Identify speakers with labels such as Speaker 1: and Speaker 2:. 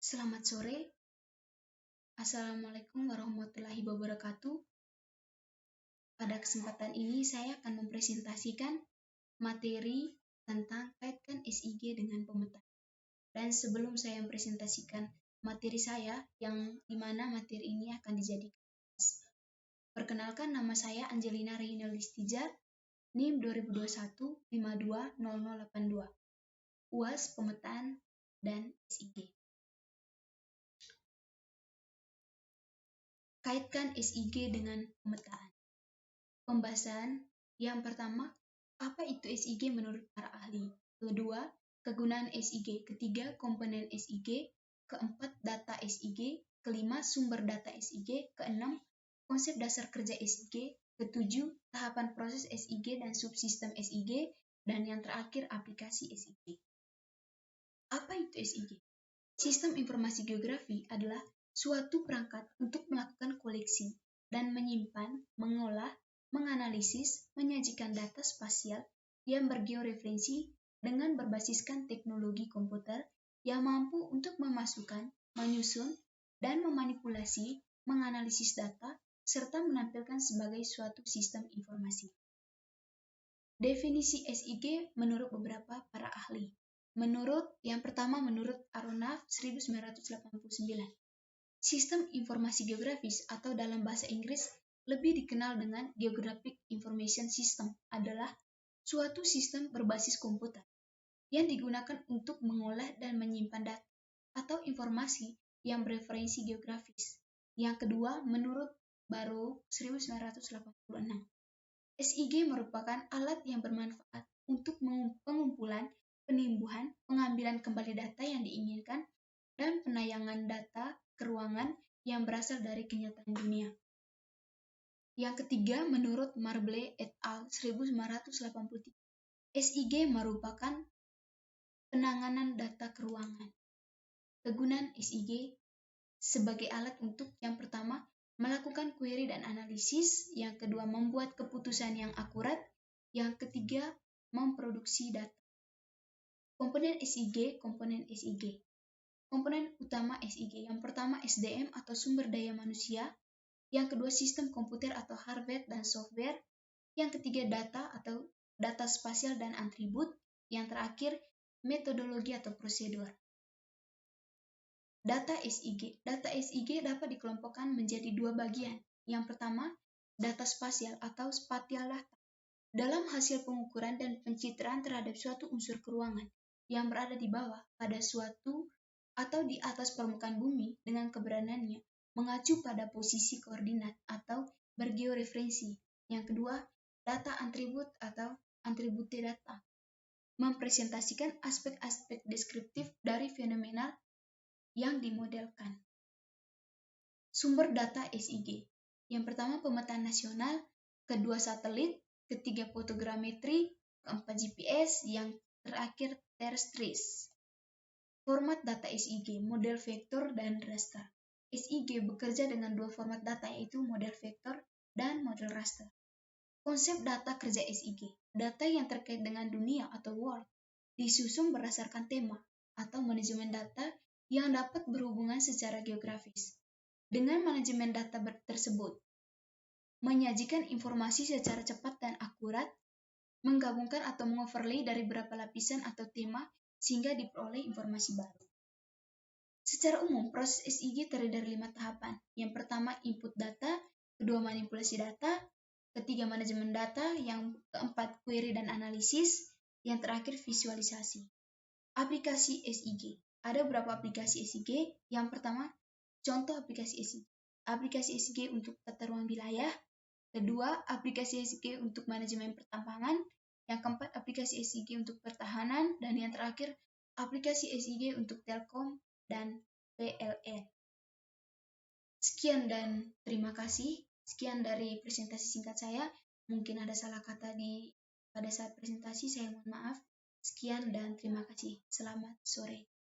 Speaker 1: Selamat sore, Assalamualaikum warahmatullahi wabarakatuh. Pada kesempatan ini saya akan mempresentasikan materi tentang kaitkan SIG dengan pemetaan. Dan sebelum saya mempresentasikan materi saya, yang dimana materi ini akan dijadikan perkenalkan, nama saya Angelina Reynolds-Tijar, NIM 2021 520082, UAS Pemetaan dan SIG. Kaitkan SIG dengan pemetaan. Pembahasan yang pertama, apa itu SIG menurut para ahli? Kedua, kegunaan SIG. Ketiga, komponen SIG. Keempat, data SIG. Kelima, sumber data SIG. Keenam, konsep dasar kerja SIG. Ketujuh, tahapan proses SIG dan subsistem SIG. Dan yang terakhir, aplikasi SIG. Apa itu SIG? Sistem informasi geografi adalah suatu perangkat untuk melakukan koleksi dan menyimpan, mengolah, menganalisis, menyajikan data spasial yang bergeoreferensi dengan berbasiskan teknologi komputer yang mampu untuk memasukkan, menyusun, dan memanipulasi, menganalisis data, serta menampilkan sebagai suatu sistem informasi. Definisi SIG menurut beberapa para ahli. Yang pertama menurut Aronoff 1989. Sistem informasi geografis atau dalam bahasa Inggris lebih dikenal dengan Geographic Information System adalah suatu sistem berbasis komputer yang digunakan untuk mengolah dan menyimpan data atau informasi yang bereferensi geografis. Yang kedua, menurut Barrow 1986, SIG merupakan alat yang bermanfaat untuk pengumpulan, penimbuhan, pengambilan kembali data yang diinginkan, dan penayangan data ke ruangan yang berasal dari kenyataan dunia. Yang ketiga, menurut Marble et al. 1983, SIG merupakan penanganan data ke ruangan. Kegunaan SIG sebagai alat untuk yang pertama, melakukan query dan analisis, yang kedua, membuat keputusan yang akurat, yang ketiga, memproduksi data. Komponen SIG. Komponen utama SIG. Yang pertama SDM atau sumber daya manusia. Yang kedua sistem komputer atau hardware dan software. Yang ketiga data atau data spasial dan atribut. Yang terakhir metodologi atau prosedur. Data SIG. Data SIG dapat dikelompokkan menjadi dua bagian. Yang pertama, data spasial atau spatial data. Dalam hasil pengukuran dan pencitraan terhadap suatu unsur keruangan yang berada di bawah pada suatu atau di atas permukaan bumi dengan keberadaannya mengacu pada posisi koordinat atau bergeoreferensi. Yang kedua, data atribut atau atributi data. Mempresentasikan aspek-aspek deskriptif dari fenomena yang dimodelkan. Sumber data SIG. Yang pertama pemetaan nasional, kedua satelit, ketiga fotogrametri, keempat GPS, yang terakhir terstris. Format data SIG, model vektor dan raster. SIG bekerja dengan dua format data, yaitu model vektor dan model raster. Konsep data kerja SIG, data yang terkait dengan dunia atau world, disusun berdasarkan tema atau manajemen data yang dapat berhubungan secara geografis. Dengan manajemen data tersebut, menyajikan informasi secara cepat dan akurat, menggabungkan atau mengoverlay dari beberapa lapisan atau tema sehingga diperoleh informasi baru. Secara umum, proses SIG terdiri dari 5 tahapan. Yang pertama, input data, kedua, manipulasi data, ketiga, manajemen data, yang keempat, query dan analisis, yang terakhir, visualisasi. Aplikasi SIG. Ada beberapa aplikasi SIG. Yang pertama, contoh aplikasi SIG. Aplikasi SIG untuk tata ruang wilayah. Kedua, aplikasi SIG untuk manajemen pertambangan. Yang keempat, aplikasi SIG untuk pertahanan. Dan yang terakhir, aplikasi SIG untuk telkom dan PLN. Sekian dan terima kasih. Sekian dari presentasi singkat saya. Mungkin ada salah kata pada saat presentasi, saya mohon maaf. Sekian dan terima kasih. Selamat sore.